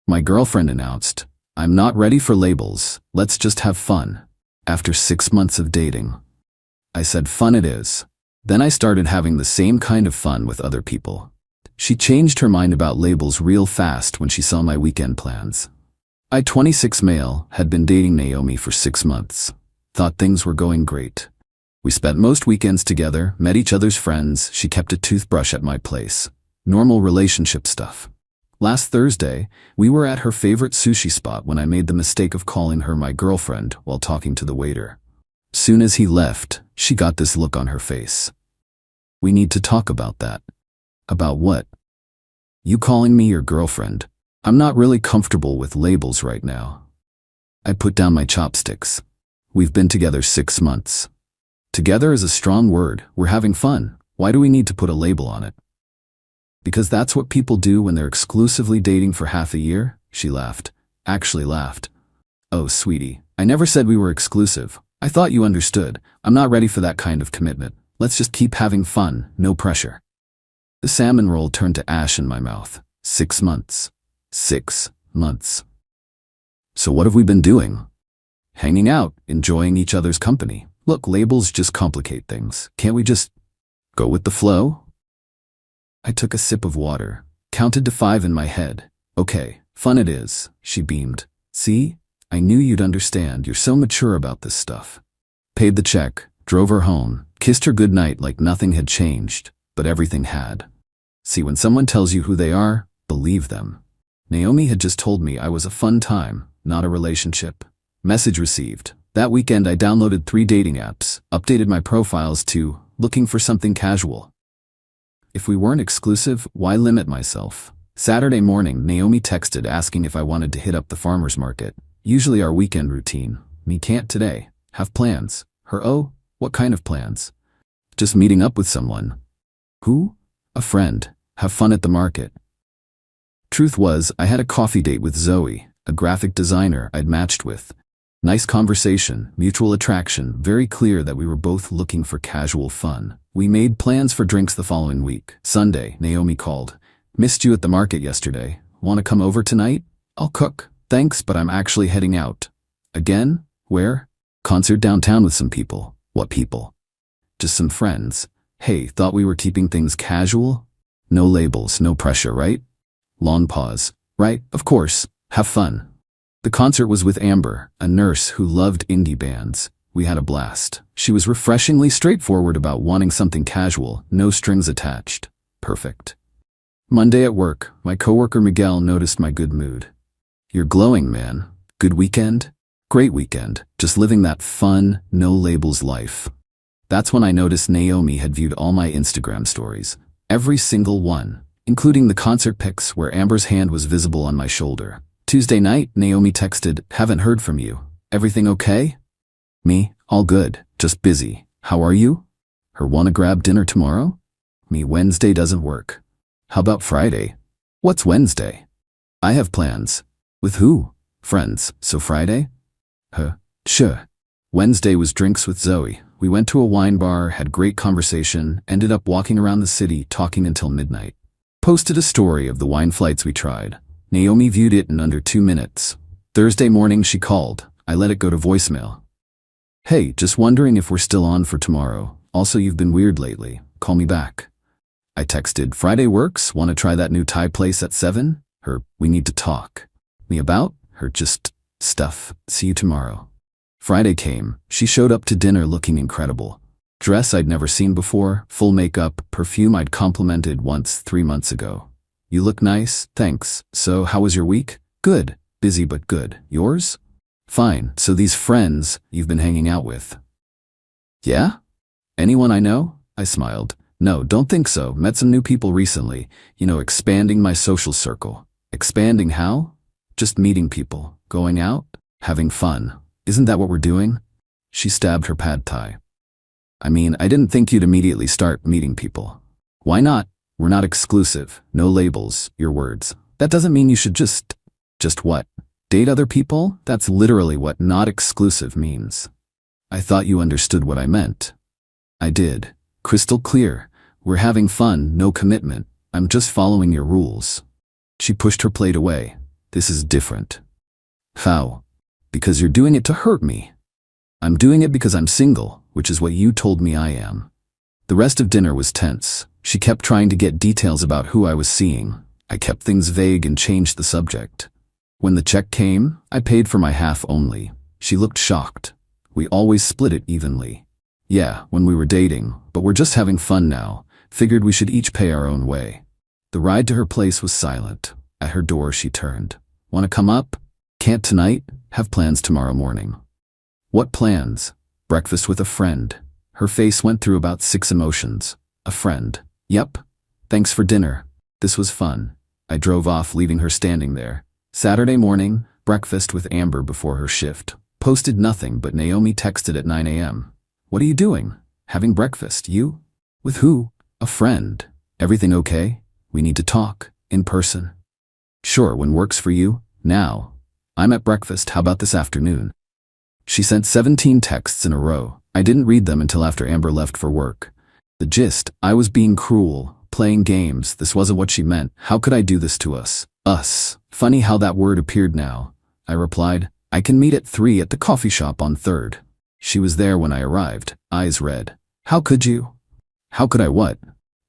My girlfriend announced, "I'm not ready for labels, let's just have fun." After 6 months of dating. I said, "Fun it is." Then I started having the same kind of fun with other people. She changed her mind about labels real fast when she saw my weekend plans. I, 26 male, had been dating Naomi for 6 months. Thought things were going great. We spent most weekends together, met each other's friends, she kept a toothbrush at my place. Normal relationship stuff. Last Thursday, we were at her favorite sushi spot when I made the mistake of calling her my girlfriend while talking to the waiter. Soon as he left, she got this look on her face. "We need to talk about that." "About what?" "You calling me your girlfriend. I'm not really comfortable with labels right now." I put down my chopsticks. "We've been together 6 months. Together is a strong word. We're having fun. Why do we need to put a label on it?" "Because that's what people do when they're exclusively dating for half a year," she laughed. Actually laughed. "Oh, sweetie, I never said we were exclusive. I thought you understood. I'm not ready for that kind of commitment. Let's just keep having fun, no pressure." The salmon roll turned to ash in my mouth. 6 months. 6 months. So what have we been doing? Hanging out, enjoying each other's company. Look, labels just complicate things. Can't we just go with the flow? I took a sip of water, counted to 5 in my head. "Okay, fun it is," she beamed. "See? I knew you'd understand. You're so mature about this stuff." Paid the check, drove her home, kissed her goodnight like nothing had changed, but everything had. See, when someone tells you who they are, believe them. Naomi had just told me I was a fun time, not a relationship. Message received. That weekend I downloaded 3 dating apps, updated my profiles to looking for something casual. If we weren't exclusive, why limit myself? Saturday morning, Naomi texted asking if I wanted to hit up the farmer's market. Usually our weekend routine. Me can't today. Have plans. Her, "Oh, what kind of plans?" "Just meeting up with someone." "Who?" "A friend. Have fun at the market." Truth was, I had a coffee date with Zoe, a graphic designer I'd matched with. Nice conversation, mutual attraction, very clear that we were both looking for casual fun. We made plans for drinks the following week. Sunday, Naomi called. "Missed you at the market yesterday. Want to come over tonight? I'll cook." "Thanks, but I'm actually heading out." "Again? Where?" "Concert downtown with some people." "What people?" "Just some friends." "Hey, thought we were keeping things casual?" "No labels, no pressure, right?" Long pause. "Right, of course. Have fun." The concert was with Amber, a nurse who loved indie bands. We had a blast. She was refreshingly straightforward about wanting something casual, no strings attached. Perfect. Monday at work, my coworker Miguel noticed my good mood. "You're glowing, man. Good weekend?" "Great weekend. Just living that fun, no labels life." That's when I noticed Naomi had viewed all my Instagram stories. Every single one, including the concert pics where Amber's hand was visible on my shoulder. Tuesday night, Naomi texted, "Haven't heard from you. Everything okay?" Me, "All good, just busy. How are you?" Her, "Wanna grab dinner tomorrow?" Me, "Wednesday doesn't work." "How about Friday?" "What's Wednesday?" "I have plans." "With who?" "Friends, so Friday?" Her, "Sure." Wednesday was drinks with Zoe. We went to a wine bar, had great conversation, ended up walking around the city talking until midnight. Posted a story of the wine flights we tried. Naomi viewed it in under 2 minutes. Thursday morning she called. I let it go to voicemail. "Hey, just wondering if we're still on for tomorrow. Also, you've been weird lately. Call me back." I texted, "Friday works. Want to try that new Thai place at 7? Her, "We need to talk." Me, "About?" Her, "Just stuff. See you tomorrow." Friday came. She showed up to dinner looking incredible. Dress I'd never seen before, full makeup, perfume I'd complimented once 3 months ago. "You look nice, thanks. So how was your week?" "Good. Busy but good. Yours?" "Fine. So these friends you've been hanging out with?" "Yeah? Anyone I know?" I smiled. "No, don't think so. Met some new people recently. Expanding my social circle." "Expanding how?" "Just meeting people. Going out. Having fun. Isn't that what we're doing?" She stabbed her pad thai. "I mean, I didn't think you'd immediately start meeting people." "Why not? We're not exclusive. No labels, your words. That doesn't mean you should just what? Date other people? That's literally what not exclusive means." "I thought you understood what I meant." "I did. Crystal clear. We're having fun, no commitment. I'm just following your rules." She pushed her plate away. This is different. How? Because you're doing it to hurt me. I'm doing it because I'm single, which is what you told me I am. The rest of dinner was tense. She kept trying to get details about who I was seeing. I kept things vague and changed the subject. When the check came, I paid for my half only. She looked shocked. We always split it evenly. Yeah, when we were dating, but we're just having fun now. Figured we should each pay our own way. The ride to her place was silent. At her door she turned. "Want to come up?" "Can't tonight. Have plans tomorrow morning." "What plans?" "Breakfast with a friend." Her face went through about 6 emotions. "A friend." "Yep. Thanks for dinner." This was fun. I drove off, leaving her standing there. Saturday morning, breakfast with Amber before her shift. Posted nothing, but Naomi texted at 9 a.m. "What are you doing?" "Having breakfast. You?" "With who?" "A friend." "Everything okay?" "We need to talk. In person." "Sure, when works for you." "Now. I'm at breakfast. How about this afternoon?" She sent 17 texts in a row. I didn't read them until after Amber left for work. The gist: I was being cruel, playing games. This wasn't what she meant. How could I do this to us? Us. Funny how that word appeared now. I replied, "I can meet at 3 at the coffee shop on 3rd. She was there when I arrived, eyes red. "How could you?" "How could I what?"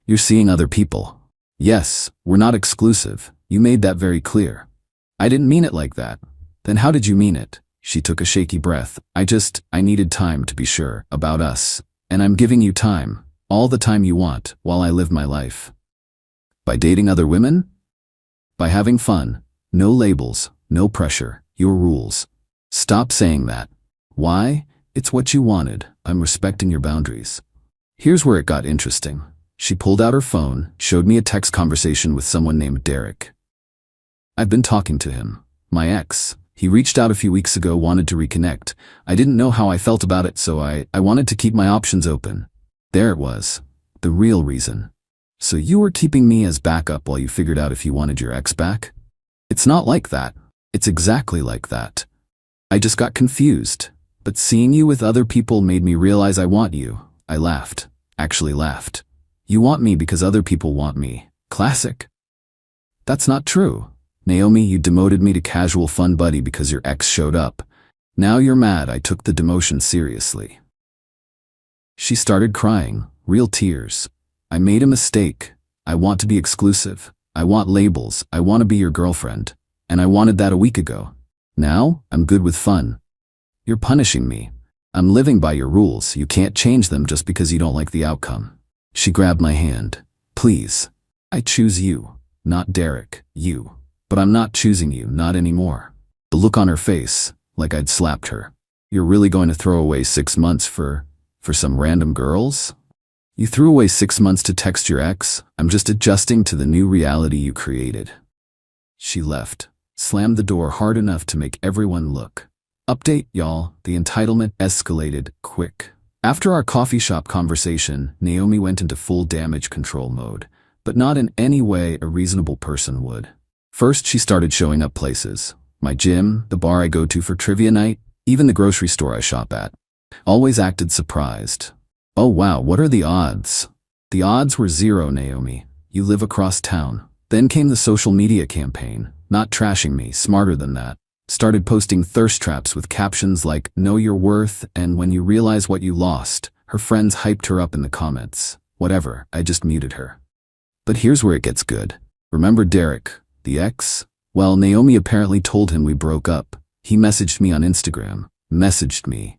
"You're seeing other people." "Yes, we're not exclusive. You made that very clear." "I didn't mean it like that." "Then how did you mean it?" She took a shaky breath. I needed time to be sure about us. And I'm giving you time. All the time you want, while I live my life. By dating other women? By having fun. No labels, no pressure, your rules. Stop saying that. Why? It's what you wanted. I'm respecting your boundaries. Here's where it got interesting. She pulled out her phone, showed me a text conversation with someone named Derek. "I've been talking to him. My ex. He reached out a few weeks ago, wanted to reconnect. I didn't know how I felt about it, so I wanted to keep my options open." There it was. The real reason. "So you were keeping me as backup while you figured out if you wanted your ex back?" "It's not like that. It's exactly like that. I just got confused. But seeing you with other people made me realize I want you." I laughed. Actually laughed. "You want me because other people want me. Classic." "That's not true. Naomi, you demoted me to casual fun buddy because your ex showed up. Now you're mad I took the demotion seriously." She started crying, real tears. "I made a mistake. I want to be exclusive. I want labels. I want to be your girlfriend. And I wanted that a week ago. Now, I'm good with fun. You're punishing me. I'm living by your rules. You can't change them just because you don't like the outcome." She grabbed my hand. "Please. I choose you, not Derek, you. But I'm not choosing you, not anymore." The look on her face, like I'd slapped her. "You're really going to throw away 6 months for some random girls? You threw away 6 months to text your ex? I'm just adjusting to the new reality you created." She left, slammed the door hard enough to make everyone look. Update, y'all, the entitlement escalated quick. After our coffee shop conversation, Naomi went into full damage control mode, but not in any way a reasonable person would. First, she started showing up places. My gym, the bar I go to for trivia night, even the grocery store I shop at. Always acted surprised. "Oh wow, what are the odds?" The odds were 0, Naomi. You live across town. Then came the social media campaign, not trashing me, smarter than that. Started posting thirst traps with captions like, "Know your worth," and "When you realize what you lost." Her friends hyped her up in the comments. Whatever, I just muted her. But here's where it gets good. Remember Derek, the ex? Well, Naomi apparently told him we broke up. He messaged me on Instagram. Messaged me.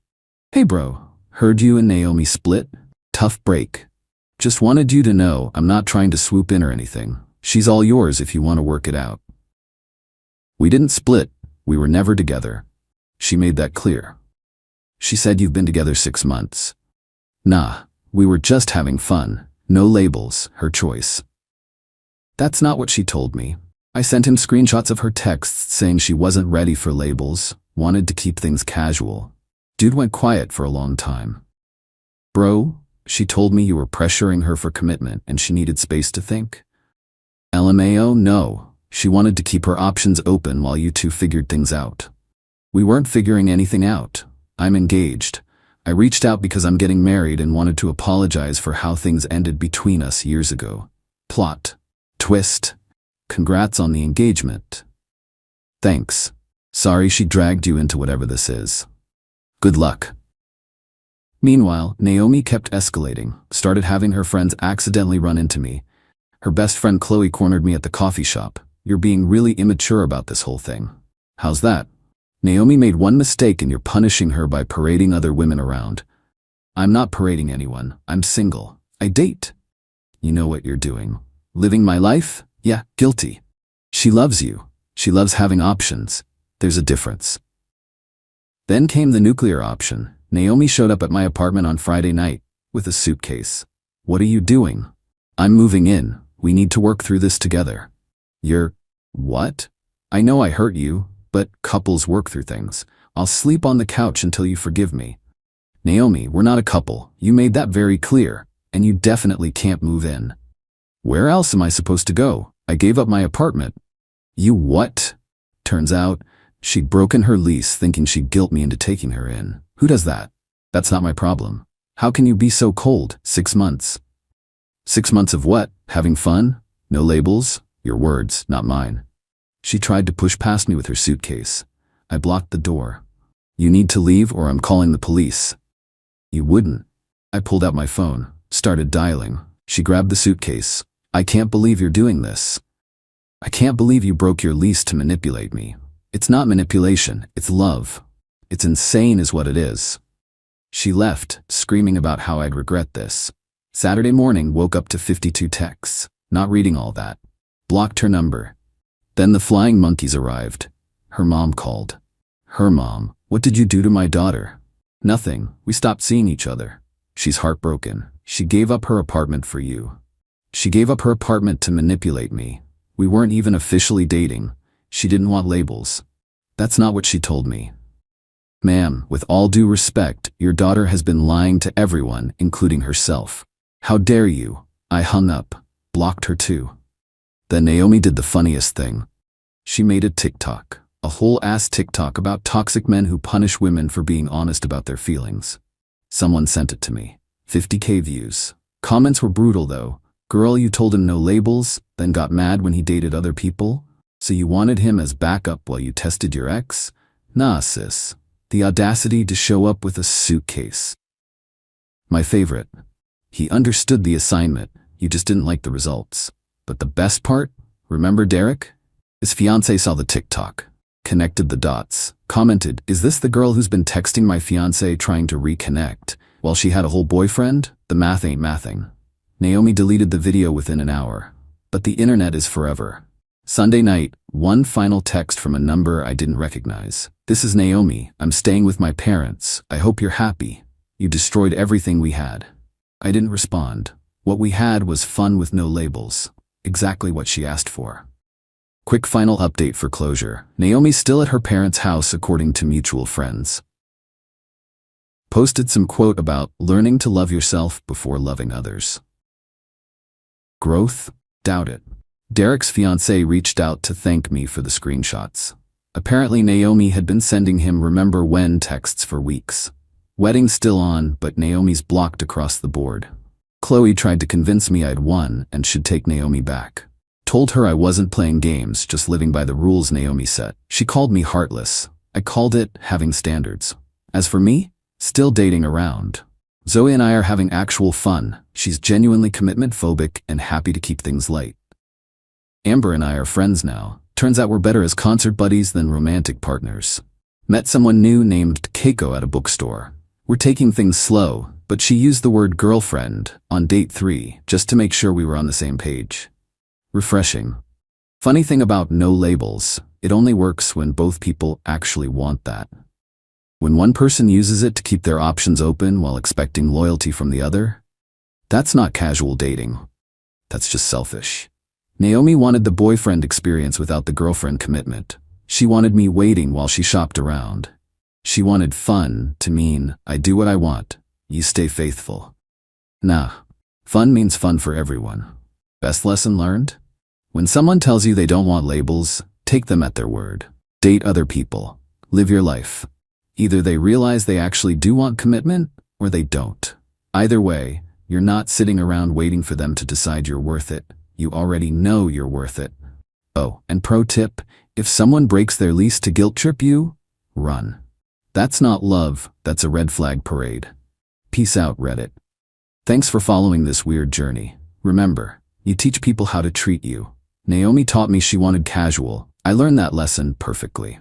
"Hey bro, heard you and Naomi split? Tough break. Just wanted you to know I'm not trying to swoop in or anything. She's all yours if you want to work it out." We didn't split. We were never together. She made that clear. She said you've been together 6 months. Nah, we were just having fun. No labels, her choice. That's not what she told me. I sent him screenshots of her texts saying she wasn't ready for labels, wanted to keep things casual. Dude went quiet for a long time. "Bro, she told me you were pressuring her for commitment and she needed space to think." LMAO, no. She wanted to keep her options open while you two figured things out. We weren't figuring anything out. I'm engaged. I reached out because I'm getting married and wanted to apologize for how things ended between us years ago. Plot. Twist. Congrats on the engagement. Thanks. Sorry she dragged you into whatever this is. Good luck. Meanwhile, Naomi kept escalating, started having her friends accidentally run into me. Her best friend Chloe cornered me at the coffee shop. You're being really immature about this whole thing. How's that? Naomi made one mistake and you're punishing her by parading other women around. I'm not parading anyone. I'm single. I date. You know what you're doing. Living my life? Yeah, guilty. She loves you. She loves having options. There's a difference. Then came the nuclear option. Naomi showed up at my apartment on Friday night with a suitcase. What are you doing? I'm moving in. We need to work through this together. You're... what? I know I hurt you, but couples work through things. I'll sleep on the couch until you forgive me. Naomi, we're not a couple. You made that very clear, and you definitely can't move in. Where else am I supposed to go? I gave up my apartment. You what? Turns out, she'd broken her lease thinking she'd guilt me into taking her in. Who does that? That's not my problem. How can you be so cold? 6 months. 6 months of what? Having fun? No labels? Your words, not mine. She tried to push past me with her suitcase. I blocked the door. You need to leave or I'm calling the police. You wouldn't. I pulled out my phone, started dialing. She grabbed the suitcase. I can't believe you're doing this. I can't believe you broke your lease to manipulate me. It's not manipulation, it's love. It's insane is what it is. She left, screaming about how I'd regret this. Saturday morning, woke up to 52 texts. Not reading all that. Blocked her number. Then the flying monkeys arrived. Her mom called. Her mom, what did you do to my daughter? Nothing, we stopped seeing each other. She's heartbroken. She gave up her apartment for you. She gave up her apartment to manipulate me. We weren't even officially dating. She didn't want labels. That's not what she told me. Ma'am, with all due respect, your daughter has been lying to everyone, including herself. How dare you? I hung up. Blocked her too. Then Naomi did the funniest thing. She made a TikTok. A whole-ass TikTok about toxic men who punish women for being honest about their feelings. Someone sent it to me. 50K views. Comments were brutal though. Girl, you told him no labels, then got mad when he dated other people? So you wanted him as backup while you tested your ex? Nah, sis. The audacity to show up with a suitcase. My favorite. He understood the assignment, you just didn't like the results. But the best part? Remember Derek? His fiancé saw the TikTok, connected the dots, commented, is this the girl who's been texting my fiancé trying to reconnect, while she had a whole boyfriend? The math ain't mathing. Naomi deleted the video within an hour. But the internet is forever. Sunday night, one final text from a number I didn't recognize. This is Naomi, I'm staying with my parents. I hope you're happy. You destroyed everything we had. I didn't respond. What we had was fun with no labels. Exactly what she asked for. Quick final update for closure. Naomi's still at her parents' house according to mutual friends. Posted some quote about learning to love yourself before loving others. Growth? Doubt it. Derek's fiancé reached out to thank me for the screenshots. Apparently Naomi had been sending him remember when texts for weeks. Wedding still on, but Naomi's blocked across the board. Chloe tried to convince me I'd won and should take Naomi back. Told her I wasn't playing games, just living by the rules Naomi set. She called me heartless. I called it having standards. As for me, still dating around. Zoe and I are having actual fun. She's genuinely commitment phobic and happy to keep things light. Amber and I are friends now. Turns out we're better as concert buddies than romantic partners. Met someone new named Keiko at a bookstore. We're taking things slow, but she used the word girlfriend on date 3 just to make sure we were on the same page. Refreshing. Funny thing about no labels, it only works when both people actually want that. When one person uses it to keep their options open while expecting loyalty from the other, that's not casual dating. That's just selfish. Naomi wanted the boyfriend experience without the girlfriend commitment. She wanted me waiting while she shopped around. She wanted fun to mean, I do what I want, you stay faithful. Nah, fun means fun for everyone. Best lesson learned? When someone tells you they don't want labels, take them at their word. Date other people. Live your life. Either they realize they actually do want commitment, or they don't. Either way, you're not sitting around waiting for them to decide you're worth it. You already know you're worth it. Oh, and pro tip, if someone breaks their lease to guilt trip you, run. That's not love, that's a red flag parade. Peace out, Reddit. Thanks for following this weird journey. Remember, you teach people how to treat you. Naomi taught me she wanted casual. I learned that lesson perfectly.